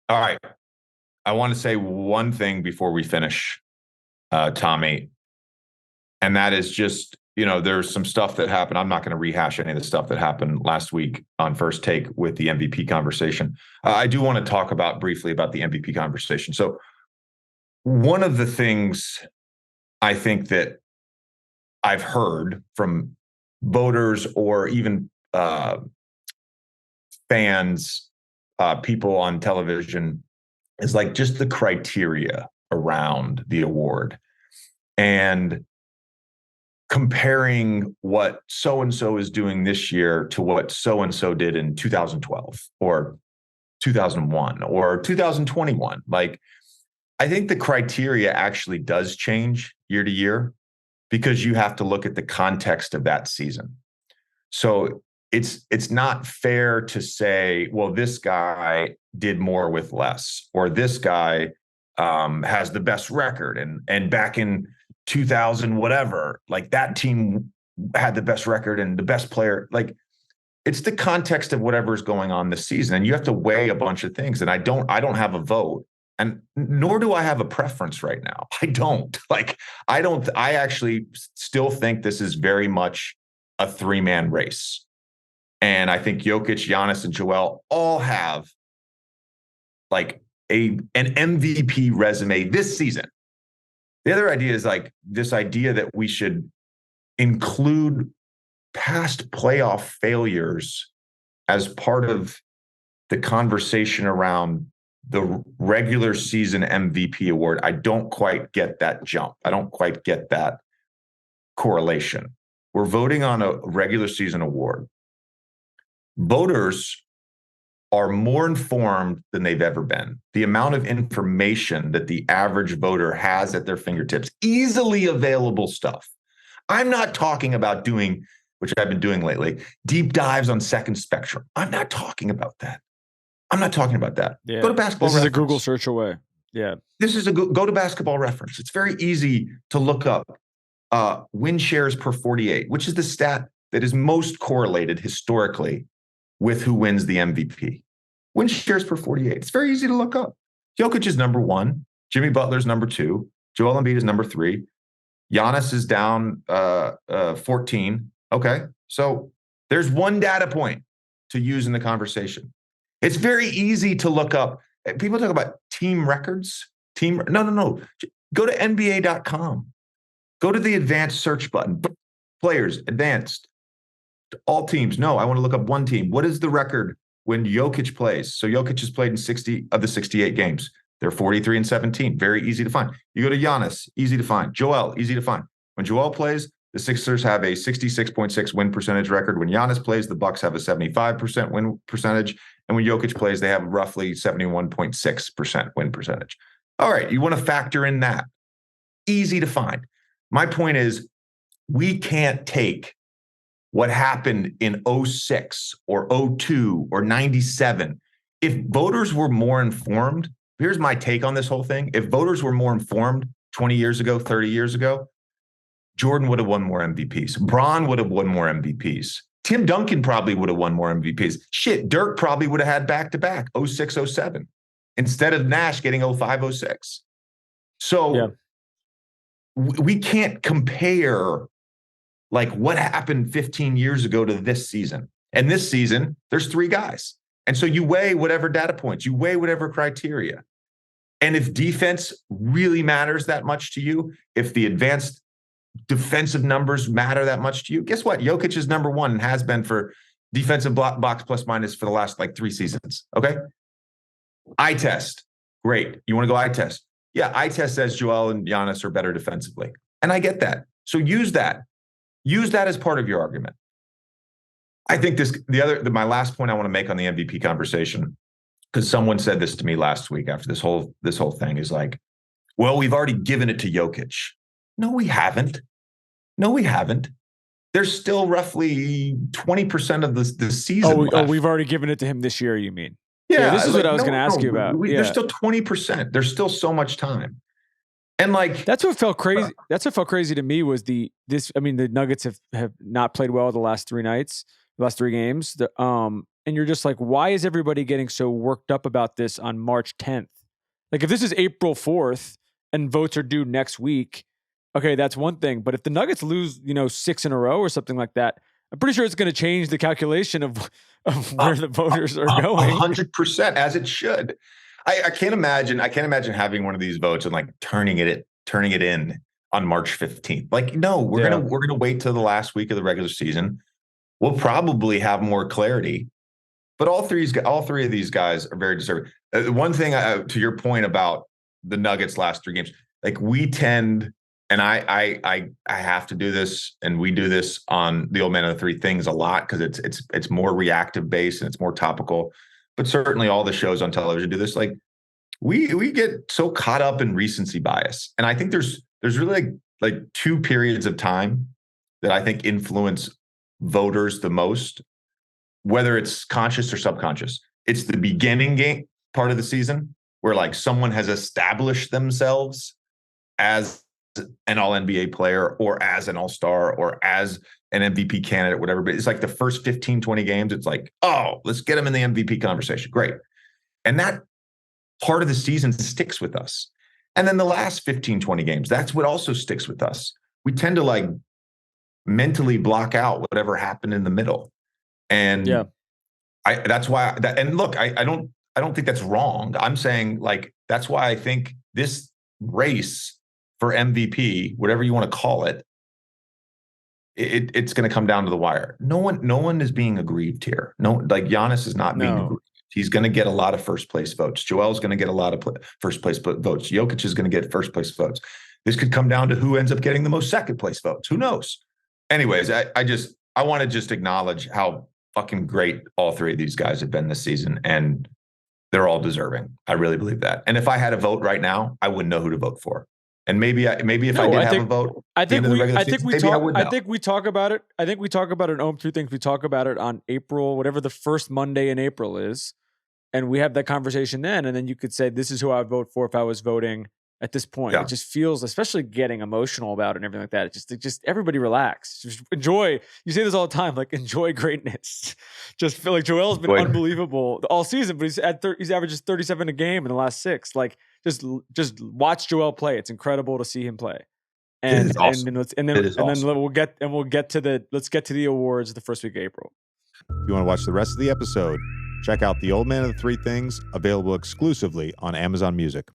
All right. I want to say one thing before we finish, Tommy, and that is just, there's some stuff that happened. I'm not going to rehash any of the stuff that happened last week on First Take with the MVP conversation. I do want to talk briefly about the MVP conversation. So one of the things I think that I've heard from voters or even fans, people on television, is like just the criteria around the award and comparing what so-and-so is doing this year to what so-and-so did in 2012 or 2001 or 2021. Like, I think the criteria actually does change year to year because you have to look at the context of that season. So it's not fair to say, well, this guy did more with less, or this guy has the best record, and back in 2000 whatever, like that team had the best record and the best player. Like, it's the context of whatever is going on this season, and you have to weigh a bunch of things. And I don't have a vote, and nor do I have a preference right now. I don't. I actually still think this is very much a three-man race. And I think Jokic, Giannis, and Joel all have like an MVP resume this season. The other idea is like this idea that we should include past playoff failures as part of the conversation around the regular season MVP award. I don't quite get that jump. I don't quite get that correlation. We're voting on a regular season award. Voters are more informed than they've ever been. The amount of information that the average voter has at their fingertips, easily available stuff. I'm not talking about doing, which I've been doing lately, deep dives on Second Spectrum. I'm not talking about that. Yeah. Go to Basketball Reference. This is a Google search away. Yeah. This is go to Basketball Reference. It's very easy to look up win shares per 48, which is the stat that is most correlated historically with who wins the MVP. Win shares per 48. It's very easy to look up. Jokic is number 1. Jimmy Butler's number 2. Joel Embiid is number 3. Giannis is down 14. Okay. So there's one data point to use in the conversation. It's very easy to look up. People talk about team records. No. Go to NBA.com. Go to the advanced search button. Players, advanced. All teams. No, I want to look up one team. What is the record when Jokic plays? So Jokic has played in 60 of the 68 games. They're 43-17. Very easy to find. You go to Giannis, easy to find. Joel, easy to find. When Joel plays, the Sixers have a 66.6 win percentage record. When Giannis plays, the Bucks have a 75% win percentage. And when Jokic plays, they have roughly 71.6% win percentage. All right, you want to factor in that. Easy to find. My point is, we can't take what happened in 06 or 02 or 97. If voters were more informed, here's my take on this whole thing. If voters were more informed 20 years ago, 30 years ago, Jordan would have won more MVPs. Bron would have won more MVPs. Tim Duncan probably would have won more MVPs. Shit, Dirk probably would have had back-to-back 06, 07 instead of Nash getting 05, 06. So we can't compare like what happened 15 years ago to this season. And this season, there's 3 guys. And so you weigh whatever data points, you weigh whatever criteria. And if defense really matters that much to you, if the advanced defensive numbers matter that much to you, guess what? Jokic is number 1 and has been for defensive box plus minus for the last like 3 seasons. Okay. Eye test. Great. You want to go eye test? Yeah. Eye test says Joel and Giannis are better defensively. And I get that. So use that. Use that as part of your argument. I think my last point I want to make on the MVP conversation, because someone said this to me last week after this whole thing, is like, well, we've already given it to Jokic. No, we haven't. There's still roughly 20% of the season left. We've already given it to him this year, you mean? Yeah, this is what I was going to ask you about. There's still 20%. There's still so much time. And like that's what felt crazy. That's what felt crazy to me was the Nuggets have not played well the last 3 games. and you're just like, why is everybody getting so worked up about this on March 10th? Like, if this is April 4th and votes are due next week, okay, that's one thing. But if the Nuggets lose, 6 in a row or something like that, I'm pretty sure it's going to change the calculation of where the voters are going. 100%, as it should. I can't imagine having one of these votes and like turning it in on March 15th. Like, no, we're gonna wait till the last week of the regular season. We'll probably have more clarity. But all three of these guys are very deserving. One thing to your point about the Nuggets' last 3 games, like we tend, and I have to do this, and we do this on the Old Man of the Three Things a lot because it's more reactive based and it's more topical. But certainly all the shows on television do this. Like we get so caught up in recency bias, and I think there's really like 2 periods of time that I think influence voters the most, whether it's conscious or subconscious. It's the beginning game part of the season where like someone has established themselves as an all-NBA player or as an all-star or as an MVP candidate, whatever. But it's like the first 15, 20 games, it's like, oh, let's get them in the MVP conversation. Great. And that part of the season sticks with us. And then the last 15, 20 games, that's what also sticks with us. We tend to like mentally block out whatever happened in the middle. And that's why and look, I don't think that's wrong. I'm saying like, that's why I think this race for MVP, whatever you want to call it, it's going to come down to the wire. No one is being aggrieved here. No, like Giannis is not being aggrieved. He's going to get a lot of first place votes. Joel's going to get a lot of first place votes. Jokic is going to get first place votes. This could come down to who ends up getting the most second place votes. Who knows? Anyways, I want to just acknowledge how fucking great all 3 of these guys have been this season, and they're all deserving. I really believe that. And if I had a vote right now, I wouldn't know who to vote for. And maybe if I did have a vote, I think we talk about it. I think we talk about it in Ohm 3 Things. We talk about it on April, whatever the first Monday in April is, and we have that conversation then. And then you could say, "This is who I would vote for if I was voting at this point." Yeah. It just feels, especially getting emotional about it and everything like that. It just everybody relax, just enjoy. You say this all the time, like enjoy greatness. Just feel like Joel's been unbelievable all season, but he's averages 37 a game in the last 6. Like just watch Joel play. It's incredible to see him play. And awesome. and then we'll get to the awards the first week of April. If you want to watch the rest of the episode, check out The Old Man of the Three Things, available exclusively on Amazon Music.